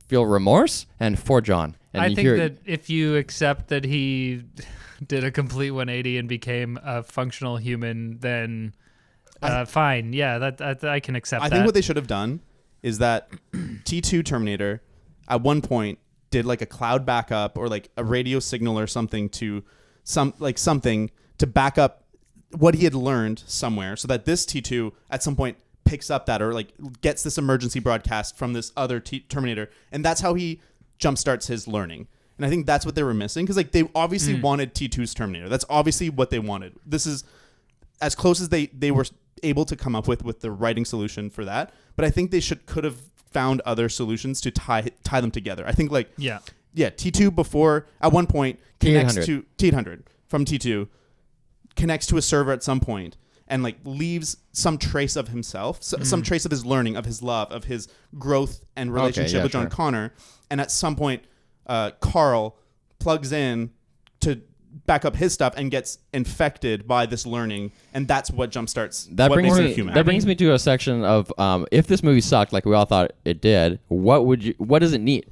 feel remorse and for John. And I you think hear, that if you accept that he did a complete 180 and became a functional human, then fine. Yeah, that I can accept I that. think what they should have done is that T2 Terminator at one point did like a cloud backup or like a radio signal or something to something to back up what he had learned somewhere, so that this T2 at some point picks up that or like gets this emergency broadcast from this other Terminator, and that's how he jumpstarts his learning. And I think that's what they were missing, because like they obviously wanted T2's Terminator. That's obviously what they wanted. This is as close as they were able to come up with the writing solution for that. But I think they could have found other solutions to tie them together. I think yeah. T2 before at one point connects T800. to T800 from T2 connects to a server at some point and like leaves some trace of himself, some trace of his learning, of his love, of his growth and relationship with John Connor. And at some point, Carl plugs in to back up his stuff and gets infected by this learning, and that's what jumpstarts that what brings makes me him human. that brings me to a section of if this movie sucked like we all thought it did, what does it need?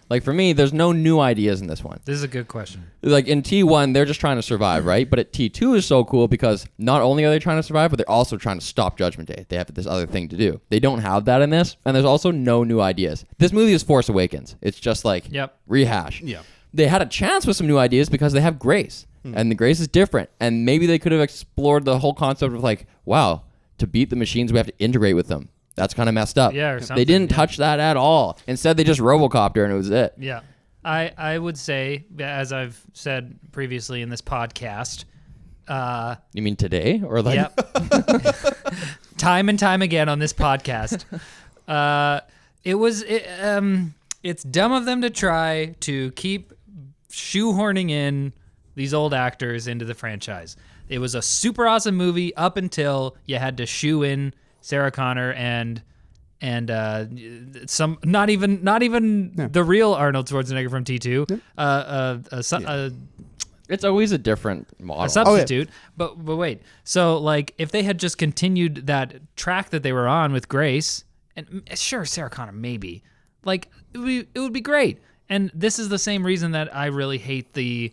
Like for me, there's no new ideas in this one. This is a good question. Like in T1, they're just trying to survive, right? But at T2 is so cool because not only are they trying to survive, but they're also trying to stop Judgment Day. They have this other thing to do. They don't have that in this, and there's also no new ideas. This movie is Force Awakens. It's just like Yep. rehash. Yeah. They had a chance with some new ideas because they have Grace. and the Grace is different. And maybe they could have explored the whole concept of like, wow, to beat the machines, we have to integrate with them. That's kind of messed up. Yeah, or They something, didn't yeah. touch that at all. Instead, they just RoboCopter and it was it. Yeah. I would say, as I've said previously in this podcast, You mean today or like? yep. Time and time again on this podcast. It's dumb of them to try to keep shoehorning in these old actors into the franchise. It was a super awesome movie up until you had to shoe in Sarah Connor and some not even the real Arnold Schwarzenegger from T2. It's always a different model. A substitute. But wait. So like if they had just continued that track that they were on with Grace, and sure, Sarah Connor maybe, like it would be great. And this is the same reason that I really hate I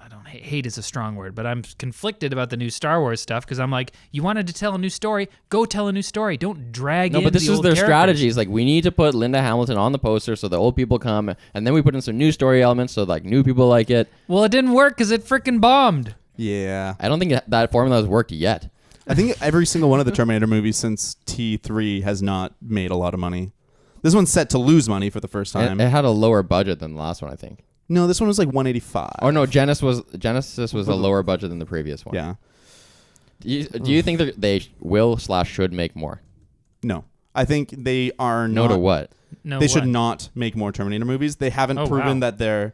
don't hate is a strong word, but I'm conflicted about the new Star Wars stuff because I'm like, you wanted to tell a new story, go tell a new story. Don't drag in No, but this the is old their characters. strategy. It's like we need to put Linda Hamilton on the poster so the old people come, and then we put in some new story elements so like new people like it. Well, it didn't work because it freaking bombed. Yeah. I don't think that formula has worked yet. I think every single one of the Terminator movies since T3 has not made a lot of money. This one's set to lose money for the first time. It had a lower budget than the last one, I think. No, this one was like 185. Oh no, Genesis was a lower budget than the previous one. Yeah. Do you think that they will/should make more? No. I think they are No not. to what? No, They should what? not make more Terminator movies. They haven't Oh, proven wow. that they're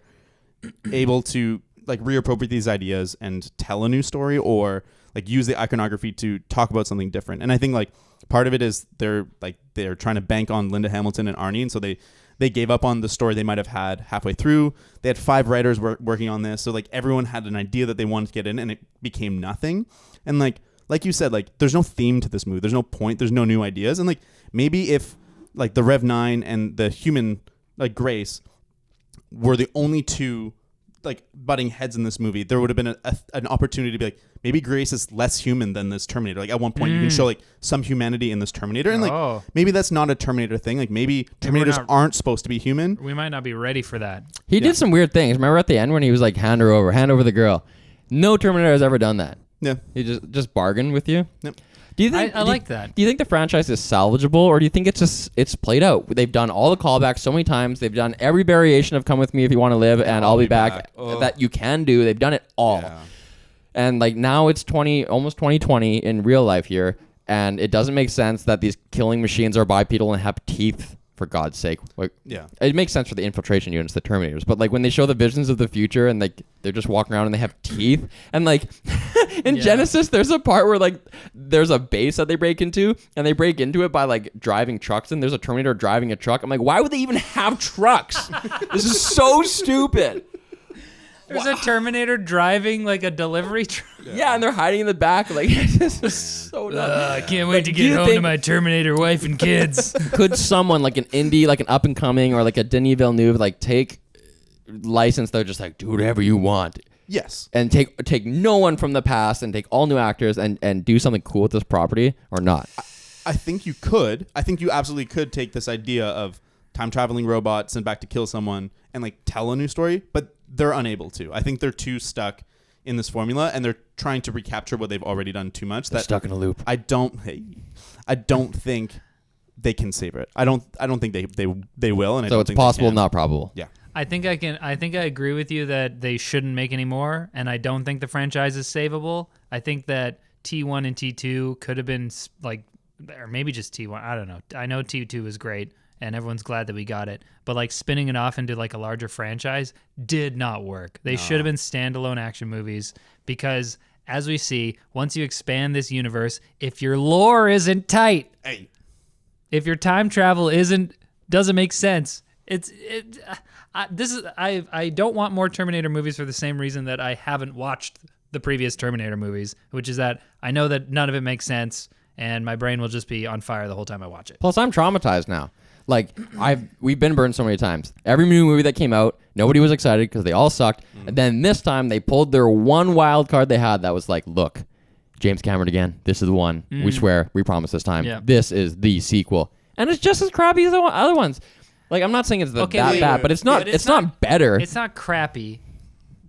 able to like reappropriate these ideas and tell a new story or like use the iconography to talk about something different. And I think like part of it is they're trying to bank on Linda Hamilton and Arnie, and so they gave up on the story they might have had halfway through. They had 5 writers working on this, so like everyone had an idea that they wanted to get in, and it became nothing. And like you said, like there's no theme to this movie. There's no point. There's no new ideas. And like maybe if like the Rev 9 and the human like Grace were the only two like butting heads in this movie, there would have been an opportunity to be like, maybe Grace is less human than this Terminator. Like at one point you can show like some humanity in this Terminator, and like maybe that's not a Terminator thing. Like maybe Terminators aren't supposed to be human. We might not be ready for that. He did some weird things. Remember at the end when he was like, hand over the girl. No Terminator has ever done that. Yeah. He just bargained with you. Yep. Do you think I like that. Do you think the franchise is salvageable, or do you think it's played out? They've done all the callbacks so many times. They've done every variation of "Come with me if you want to live" and "I'll be back." That you can do. They've done it all. Yeah. And like now it's almost 2020 in real life here, and it doesn't make sense that these killing machines are bipedal and have teeth. For God's sake, like Yeah. it makes sense for the infiltration units, the Terminators, but like when they show the visions of the future and like they're just walking around and they have teeth, and like in Genesis, there's a part where like there's a base that they break into, and they break into it by like driving trucks, and there's a Terminator driving a truck. I'm like, why would they even have trucks? This is so stupid. There's a Terminator driving like a delivery truck. Yeah, and they're hiding in the back. Like this is so dumb. I can't wait to do get you home to think- my Terminator wife and kids. Could someone like an indie, like an up and coming, or like a Denis Villeneuve, like take license? They're just like, do whatever you want, Yes. and take no one from the past and take all new actors and do something cool with this property, or not? I think you could. I think you absolutely could take this idea of time traveling robots sent back to kill someone and like tell a new story, but they're unable to. I think they're too stuck in this formula, and they're trying to recapture what they've already done too much. They're stuck in a loop. I don't think they can savor it. I don't think they will. And I So don't it's think they possible, can. not probable. Yeah. I think I agree with you that they shouldn't make any more, and I don't think the franchise is savable. I think that T1 and T2 could have been like, or maybe just T1. I don't know. I know T2 was great, and everyone's glad that we got it. But like spinning it off into like a larger franchise did not work. They should have been standalone action movies because, as we see, once you expand this universe, if your lore isn't tight, Hey. if your time travel doesn't make sense, I don't want more Terminator movies for the same reason that I haven't watched the previous Terminator movies, which is that I know that none of it makes sense and my brain will just be on fire the whole time I watch it. Plus, I'm traumatized now. Like we've been burned so many times. Every new movie that came out, nobody was excited because they all sucked. And then this time they pulled their one wild card they had that was like, look, James Cameron again. This is the one. We swear. We promise this time. Yeah. This is the sequel, and it's just as crappy as the other ones. Like I'm not saying it's that wait, bad, but it's not. but It's not better. It's not crappy.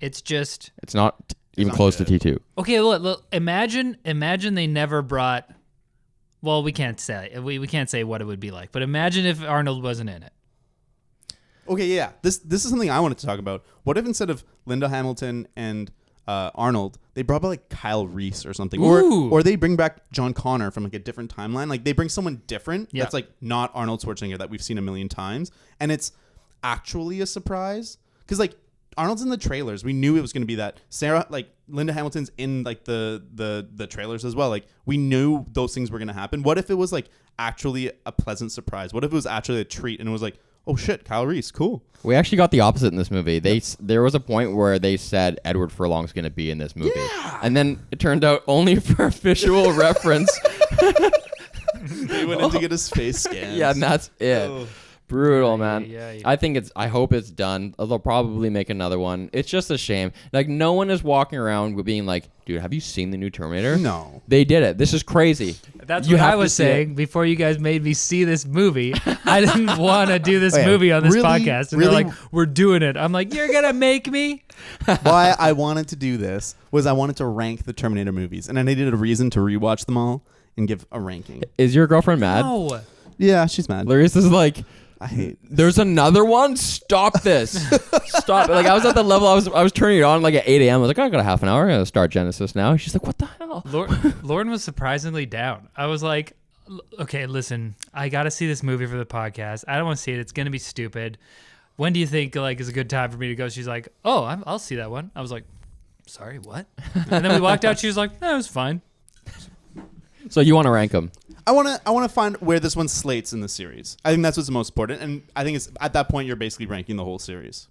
It's just It's not even close to T2. Okay, look, imagine they never brought. Well, we can't say we can't say what it would be like, but imagine if Arnold wasn't in it. Okay, yeah. This is something I wanted to talk about. What if instead of Linda Hamilton and Arnold, they brought back like Kyle Reese or something, or they bring back John Connor from like a different timeline. Like they bring someone different that's like not Arnold Schwarzenegger that we've seen a million times, and it's actually a surprise because like Arnold's in the trailers. We knew it was going to be that. Linda Hamilton's in like the trailers as well. Like we knew those things were going to happen. What if it was like actually a pleasant surprise? What if it was actually a treat and it was like, oh shit, Kyle Reese, cool. We actually got the opposite in this movie. There was a point where they said Edward Furlong's going to be in this movie, and then it turned out only for visual reference. They went in to get his face scanned. Yeah, and that's it. Oh. Brutal, man. Yeah. I hope it's done. They'll probably make another one. It's just a shame. Like, no one is walking around with being like, dude, have you seen the new Terminator? No. They did it. This is crazy. That's what I was saying before you guys made me see this movie. I didn't want to do this movie on this podcast. And they're like, we're doing it. I'm like, you're going to make me? Why I wanted to do this was I wanted to rank the Terminator movies. And I needed a reason to rewatch them all and give a ranking. Is your girlfriend mad? No. Yeah, she's mad. Larissa is like... I hate. There's another one. Stop this. Stop. Like I was at the level. I was turning it on like at 8 a.m. I was like, I got a half an hour. I'm gonna start Genesis now. She's like, what the hell? Lauren was surprisingly down. I was like, okay, listen, I got to see this movie for the podcast. I don't want to see it. It's gonna be stupid. When do you think like is a good time for me to go? She's like, oh, I'll see that one. I was like, sorry, what? And then we walked out. She was like, it was fine. So you want to rank them? I want to find where this one slates in the series. I think that's what's the most important, and I think it's at that point you're basically ranking the whole series.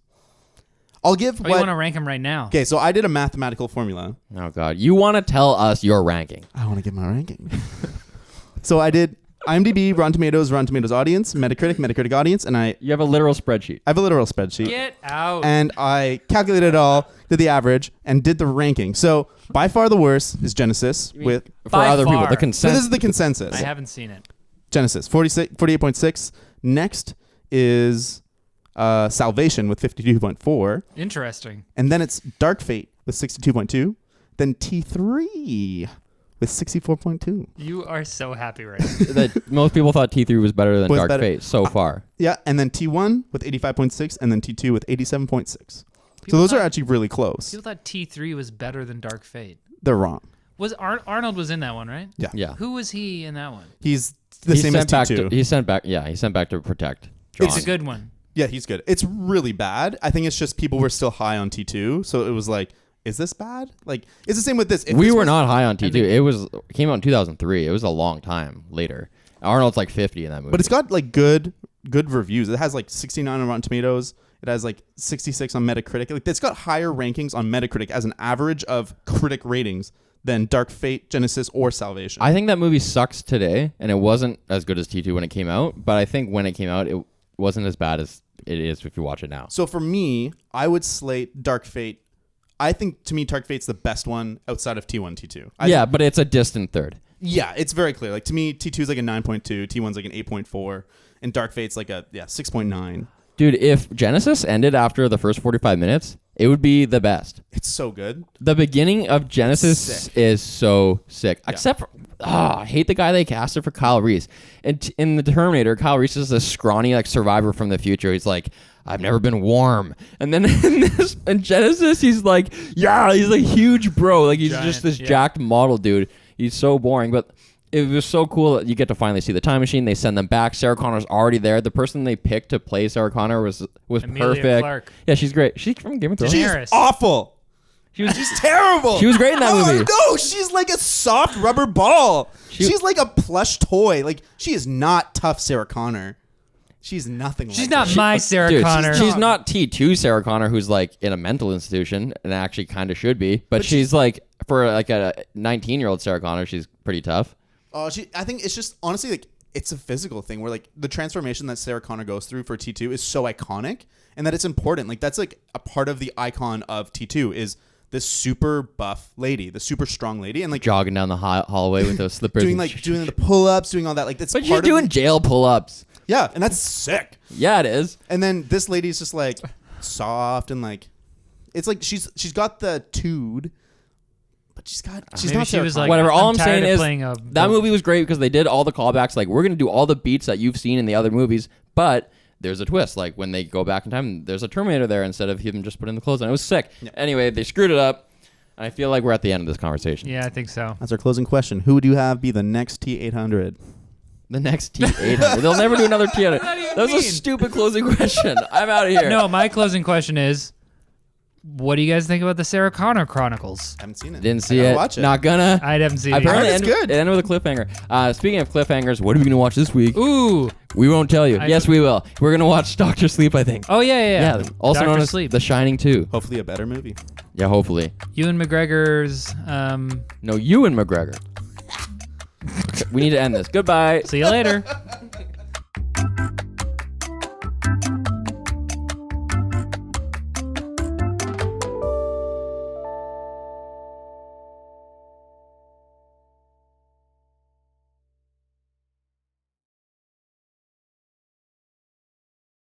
I'll give. You want to rank them right now? Okay, so I did a mathematical formula. Oh God, you want to tell us your ranking? I want to give my ranking. So I did IMDb, Rotten Tomatoes audience, Metacritic audience, and You have a literal spreadsheet. I have a literal spreadsheet. Get out. And I calculated it all, did the average, and did the ranking. So by far the worst is Genesis with. For By other people, far. the So consensus. this is the consensus. I haven't seen it. Genesis 48.6. Next is Salvation with 52.4. Interesting. And then it's Dark Fate with 62.2. Then T3 with 64.2. You are so happy right now. that most people thought T3 was better than Was Dark better. Fate so far. Yeah, and then T1 with 85.6, and then T2 with 87.6. So those are actually really close. People thought T3 was better than Dark Fate. They're wrong. Was Arnold was in that one, right? Yeah. Yeah. Who was he in that one? He's the same as T2. He sent back to protect John. It's a good one. Yeah, he's good. It's really bad. I think it's just people were still high on T2, so it was like, is this bad? Like, it's the same with this. If We this were was, not high on T2. It came out in 2003. It was a long time later. Arnold's like 50 in that movie. But it's got like good reviews. It has like 69 on Rotten Tomatoes. It has like 66 on Metacritic. Like, it's got higher rankings on Metacritic as an average of critic ratings than Dark Fate, Genesis, or Salvation. I think that movie sucks today, and it wasn't as good as T2 when it came out. But I think when it came out, it wasn't as bad as it is if you watch it now. So for me, I would slate Dark Fate. I think, to me, Dark Fate's the best one outside of T1, T2. But it's a distant third. Yeah, it's very clear. Like, to me, T2 is like a 9.2, T1's like an 8.4, and Dark Fate's like a 6.9. Dude, if Genesis ended after the first 45 minutes, it would be the best. It's so good. The beginning of Genesis is so sick. Yeah. Except for, I hate the guy they casted for Kyle Reese. And in the Terminator, Kyle Reese is a scrawny like survivor from the future. He's like, I've never been warm. And then in Genesis, he's like, he's a huge bro. Like he's just this jacked model dude. He's so boring, but it was so cool that you get to finally see the time machine. They send them back. Sarah Connor's already there. The person they picked to play Sarah Connor was Emilia perfect. Clarke. Yeah, she's great. She's from Game of Thrones. Daenerys. Awful. She's terrible. She was great in that movie. No, she's like a soft rubber ball. She's like a plush toy. Like, she is not tough Sarah Connor. She's nothing like She's not that. my Sarah Dude, Connor. She's not T2 Sarah Connor, who's like in a mental institution and actually kind of should be. But she's like, for like a 19-year-old Sarah Connor, she's pretty tough. I think it's just, honestly, like, it's a physical thing where like the transformation that Sarah Connor goes through for T2 is so iconic and that it's important. Like, that's like a part of the icon of T2 is this super buff lady, the super strong lady, and like Jogging down the hallway with those slippers. doing the pull-ups, doing all that. Like, that's but part she's of doing jail pull-ups. Yeah, and that's sick. Yeah, it is. And then this lady's just like soft and like, it's like she's got the tude But she's not Maybe she Sarah was Connor. like, Whatever. All I'm tired saying of is playing that movie was great because they did all the callbacks. Like, we're going to do all the beats that you've seen in the other movies, but there's a twist. Like, when they go back in time, there's a Terminator there instead of him just putting the clothes on. It was sick. Yeah. Anyway, they screwed it up. I feel like we're at the end of this conversation. Yeah, I think so. That's our closing question. Who would you have be the next T-800? The next T-800. They'll never do another T-800. That was a stupid closing question. I'm out of here. No, my closing question is, what do you guys think about the Sarah Connor Chronicles? I haven't seen it. Didn't see I gotta it. Watch it. Not gonna. I haven't seen it. Apparently, It's good. It ended with a cliffhanger. Speaking of cliffhangers, what are we gonna watch this week? Ooh. We won't tell you. Yes, we will. We're gonna watch Doctor Sleep, I think. Oh, yeah. Also Dr. known as Sleep. The Shining 2. Hopefully a better movie. Yeah, hopefully. Ewan McGregor's. No, Ewan McGregor. We need to end this. Goodbye. See you later.